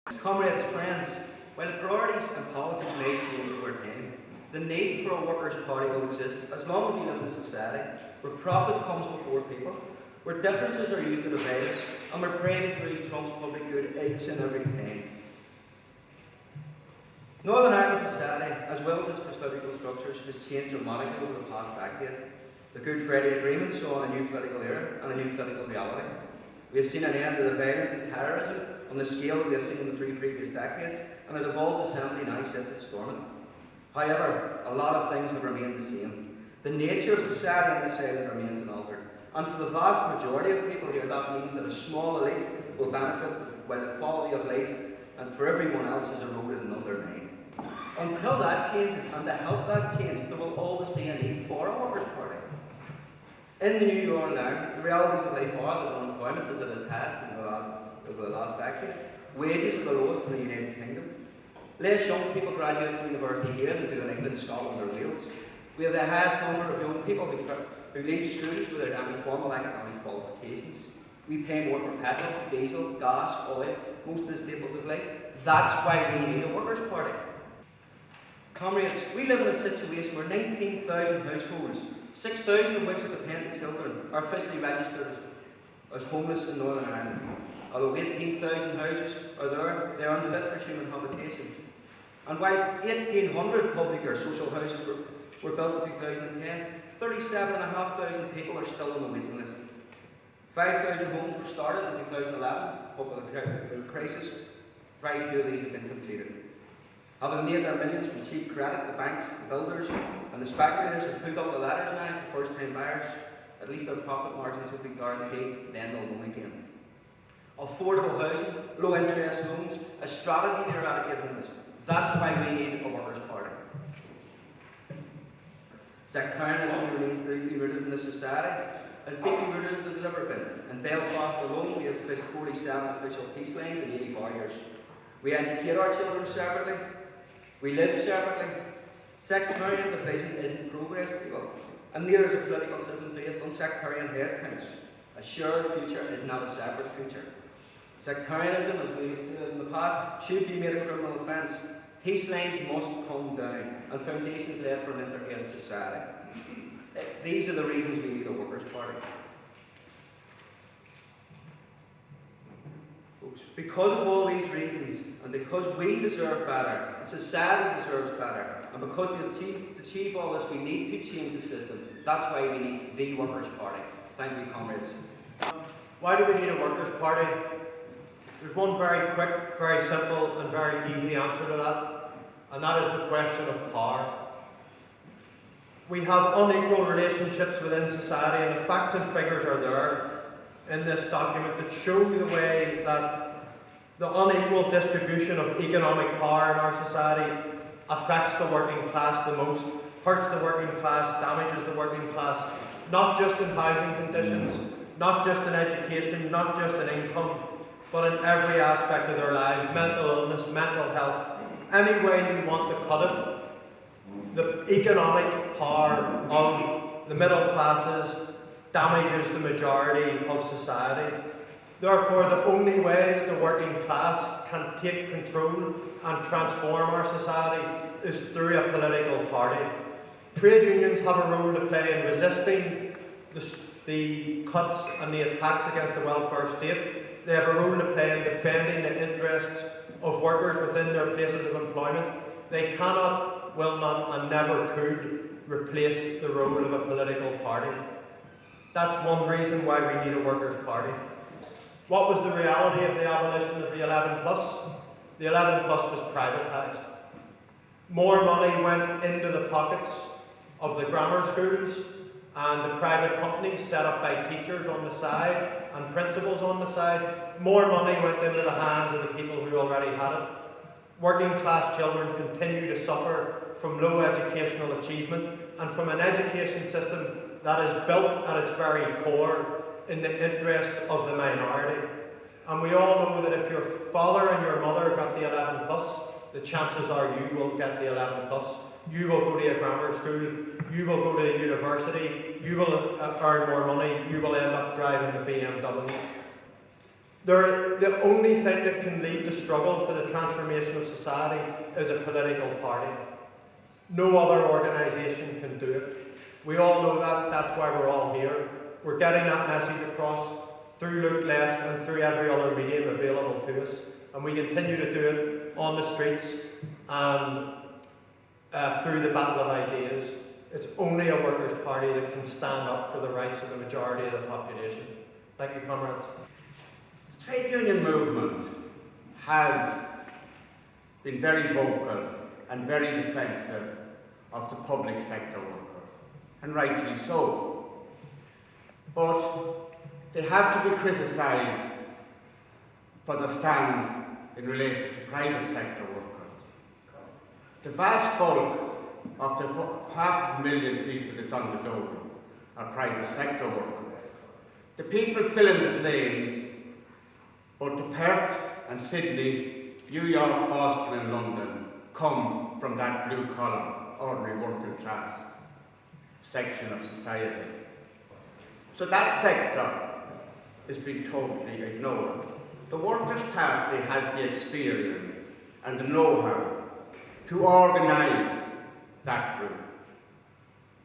Comrades, friends, while priorities and policies may change over time, the need for a workers' party will exist as long as we live in a society where profit comes before people, where differences are used to divide us, and where private greed trumps public good each and every time. Northern Ireland society, as well as its political structures, has changed dramatically over the past decade. The Good Friday Agreement saw a new political era and a new political reality. We have seen an end to the violence and terrorism on the scale we have seen in the 3 previous decades, and a devolved assembly now sits its dormant. However, a lot of things have remained the same. The nature of society on this island remains unaltered, and for the vast majority of people here, that means that a small elite will benefit while the quality of life and for everyone else is eroded and undermined. Until that changes, and to help that change, there will always be a need for a workers' party. In the New Northern Ireland, the realities of life are that unemployment is at its highest over the last decade. Wages are the lowest in the United Kingdom. Less young people graduate from university here than do in England, Scotland or Wales. We have the highest number of young people who leave schools without any formal academic qualifications. We pay more for petrol, diesel, gas, oil, most of the staples of life. That's why we need a workers' party. Comrades, we live in a situation where 19,000 households, 6,000 of which are dependent children, are officially registered as homeless in Northern Ireland. Although 18,000 houses are there, they are unfit for human habitation. And whilst 1,800 public or social houses were built in 2010, 37,500 people are still on the waiting list. 5,000 homes were started in 2011, but with the crisis, very few of these have been completed. Having made their millions from cheap credit, the banks, the builders, and the speculators have put up the ladders now for first-time buyers. At least their profit margins will be guaranteed, then they'll win again. Affordable housing, low-interest loans, a strategy to eradicate homelessness. That's why we need a workers' party. Sectarianism remains deeply rooted in this society, as deeply rooted as it has ever been. In Belfast alone, we have fished 47 official peace lines and 80 barriers. We educate our children separately. We live separately. Sectarian division isn't progress, people, and neither is a political system based on sectarian headcounts. A shared future is not a separate future. Sectarianism, as we have said in the past, should be made a criminal offence. Peace lines must come down, and foundations laid for an integrated society. These are the reasons we need a workers' party. Because of all these reasons, and because we deserve better, and society deserves better, and because to achieve all this we need to change the system, that's why we need the workers' party. Thank you, comrades. Why do we need a workers' party? There's one very quick, very simple and very easy answer to that, and that is the question of power. We have unequal relationships within society, and the facts and figures are there in this document that show the way that the unequal distribution of economic power in our society affects the working class the most, hurts the working class, damages the working class, not just in housing conditions, not just in education, not just in income, but in every aspect of their lives, mental illness, mental health. Any way you want to cut it, the economic power of the middle classes damages the majority of society. Therefore, the only way that the working class can take control and transform our society is through a political party. Trade unions have a role to play in resisting the cuts and the attacks against the welfare state. They have a role to play in defending the interests of workers within their places of employment. They cannot, will not, and never could replace the role of a political party. That's one reason why we need a workers' party. What was the reality of the abolition of the 11 plus? The 11 plus was privatised. More money went into the pockets of the grammar schools and the private companies set up by teachers on the side and principals on the side. More money went into the hands of the people who already had it. Working class children continue to suffer from low educational achievement and from an education system that is built at its very core in the interests of the minority. And we all know that if your father and your mother got the 11 plus, the chances are you will get the 11 plus. You will go to a grammar school, you will go to a university, you will earn more money, you will end up driving a BMW. The only thing that can lead to struggle for the transformation of society is a political party. No other organisation can do it. We all know that, that's why we're all here. We're getting that message across through Look Left and through every other medium available to us. And we continue to do it on the streets and through the battle of ideas. It's only a workers' party that can stand up for the rights of the majority of the population. Thank you, comrades. The trade union movement has been very vocal and very defensive of the public sector workers, and rightly so. But they have to be criticised for the stand in relation to private sector workers. The vast bulk of the 500,000 people that's on the dole are private sector workers. The people filling the planes, both to Perth and Sydney, New York, Boston and London, come from that blue-collar, ordinary working class section of society. So that sector is being totally ignored. The Workers' Party has the experience and the know-how to organise that group.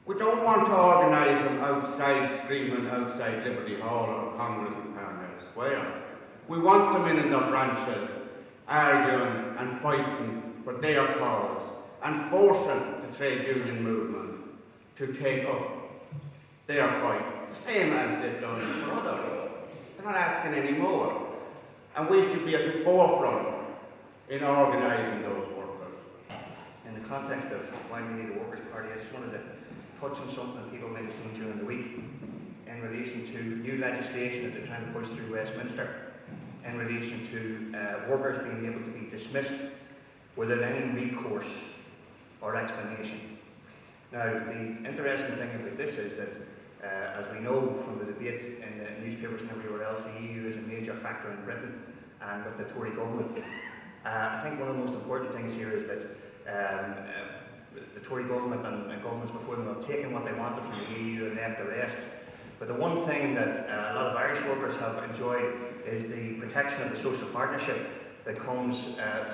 We don't want to organise them outside, screaming outside Liberty Hall or Congress in Parnell Square. We want them in their branches, arguing and fighting for their cause and forcing the trade union movement to take up their fight, the same as they've done for others. They're not asking any more. And we should be at the forefront in organising those workers. In the context of why we need a workers' party, I just wanted to touch on something people may have seen during the week in relation to new legislation that they're trying to push through Westminster in relation to workers being able to be dismissed without any recourse or explanation. Now, the interesting thing about this is that, as we know from the debate in the newspapers and everywhere else, the EU is a major factor in Britain and with the Tory government. I think one of the most important things here is that the Tory government and governments before them have taken what they wanted from the EU and left the rest. But the one thing that a lot of Irish workers have enjoyed is the protection of the social partnership that comes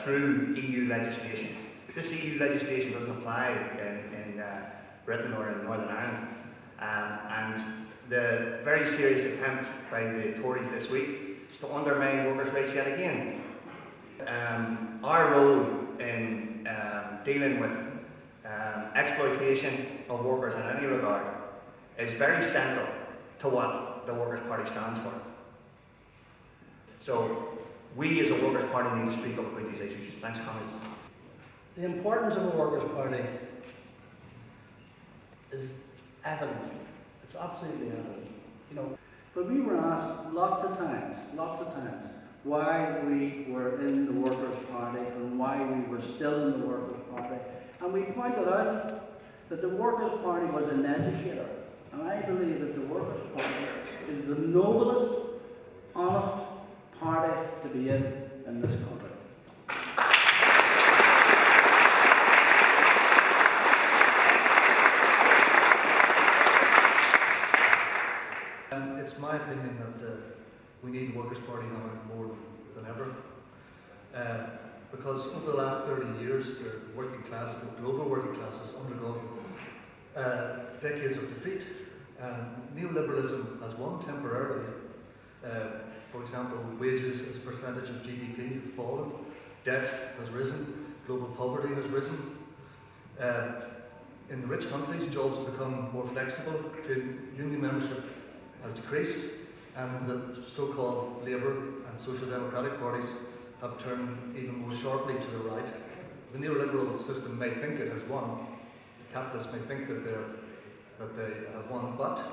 through EU legislation. This EU legislation doesn't apply in Britain or in Northern Ireland. And the very serious attempt by the Tories this week to undermine workers' rights yet again. Our role in dealing with exploitation of workers in any regard is very central to what the Workers' Party stands for. So we as a Workers' Party need to speak up about these issues. Thanks, colleagues. The importance of a Workers' Party is evident. It's absolutely evident. You know, but we were asked lots of times, why we were in the Workers' Party and why we were still in the Workers' Party. And we pointed out that the Workers' Party was an educator. And I believe that the Workers' Party is the noblest, honest party to be in this country. It's my opinion that we need the Workers' Party now more than ever. Because over the last 30 years, the working class, the global working class, has undergone decades of defeat. Neoliberalism has won temporarily. For example, wages as a percentage of GDP have fallen, debt has risen, global poverty has risen. In the rich countries, jobs have become more flexible, union membership has decreased, and the so-called Labour and Social Democratic parties have turned even more sharply to the right. The neoliberal system may think it has won, the capitalists may think that they have won, but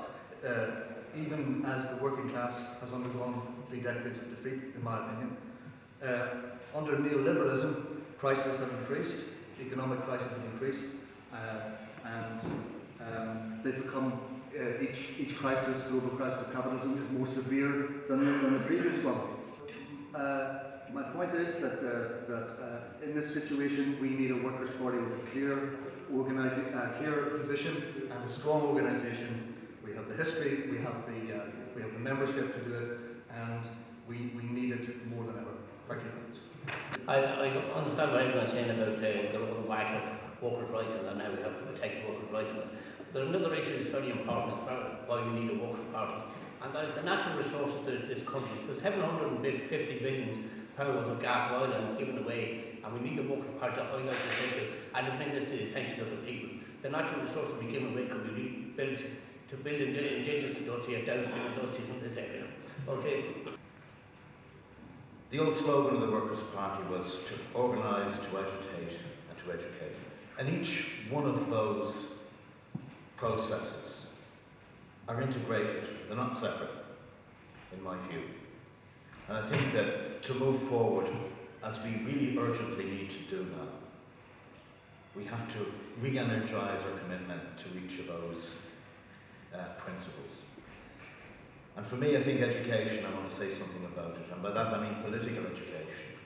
even as the working class has undergone 3 decades of defeat, in my opinion, under neoliberalism, prices have increased, economic prices have increased, and they've become each crisis, global crisis of capitalism, is more severe than the previous one. My point is that in this situation we need a Workers' Party with a clear position and a strong organisation. We have the history, we have the membership to do it, and we need it more than ever. Thank you. I understand what everyone's saying about the lack of workers' rights and how we have to protect workers' rights. But another issue that's very important is why we need a workers' party, and that is the natural resources of this country. There's 750 billion pounds of gas and oil given away, and we need the workers' party to highlight this issue and to bring this to the attention of the people. The natural resources we given away could be built to build indigenous industry and downstream industries in this area. Okay. The old slogan of the Workers' Party was to organise, to agitate and to educate. And each one of those processes are integrated, they're not separate, in my view. And I think that to move forward, as we really urgently need to do now, we have to re-energise our commitment to each of those principles. And for me, I think education, I want to say something about it, and by that I mean political education,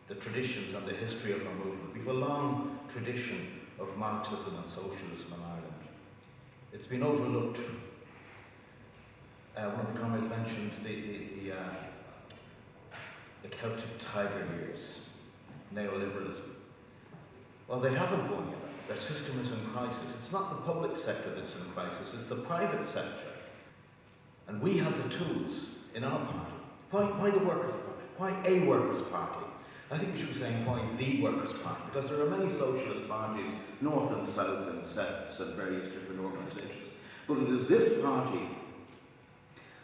the traditions and the history of our movement. We have a long tradition of Marxism and socialism in Ireland. It's been overlooked. One of the comrades mentioned the Celtic Tiger years, neoliberalism. Well, they haven't won yet. Their system is in crisis. It's not the public sector that's in crisis, it's the private sector. And we have the tools in our party. Why the Workers' Party? Why a Workers' Party? I think we should be saying why the Workers' Party, because there are many socialist parties, north and south, and sets and various different organisations. But it is this party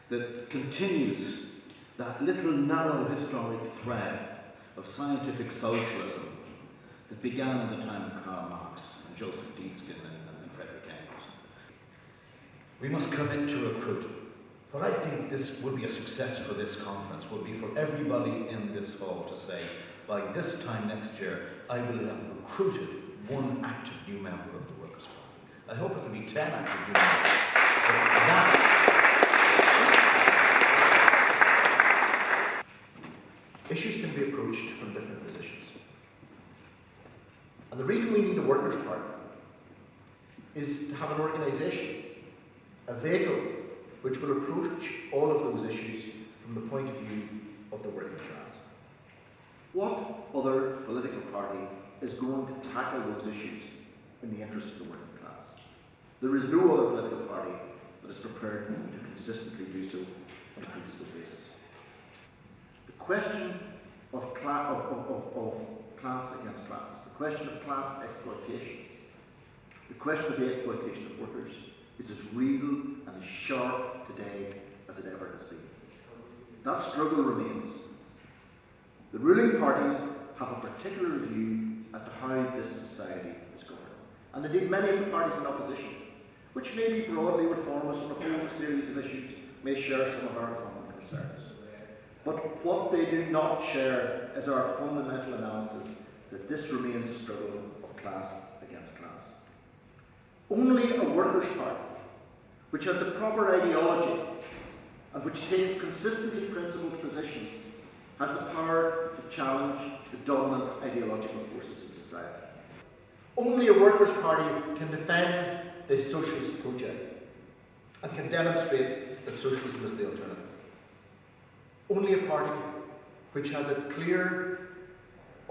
that continues that little narrow historic thread of scientific socialism that began in the time of Karl Marx and Joseph Deanskin and Frederick Engels. We must commit to recruiting. What I think this would be a success for this conference would be for everybody in this hall to say, by this time next year, I will have recruited one active new member of the Workers' Party. I hope it can be 10 active new members. Issues can be approached from different positions. And the reason we need a Workers' Party is to have an organisation, a vehicle, which will approach all of those issues from the point of view of the working class. What other political party is going to tackle those issues in the interest of the working class? There is no other political party that is prepared to consistently do so on a principled basis. The question of class against class, the question of class exploitation, the question of the exploitation of workers is as real and as sharp today as it ever has been. That struggle remains. The ruling parties have a particular view as to how this society is governed. And indeed many of the parties in opposition, which may be broadly reformist on a whole series of issues, may share some of our common concerns. But what they do not share is our fundamental analysis that this remains a struggle of class against class. Only a Workers' Party, which has the proper ideology and which takes consistently principled positions, has the power to challenge the dominant ideological forces in society. Only a Workers' Party can defend the socialist project and can demonstrate that socialism is the alternative. Only a party which has a clear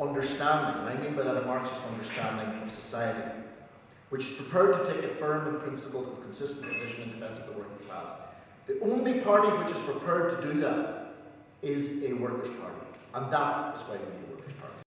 understanding, and I mean by that a Marxist understanding of society, which is prepared to take a firm and principled and consistent position in defence of the working class. The only party which is prepared to do that is a Workers' Party, and that is why we need a Workers' Party.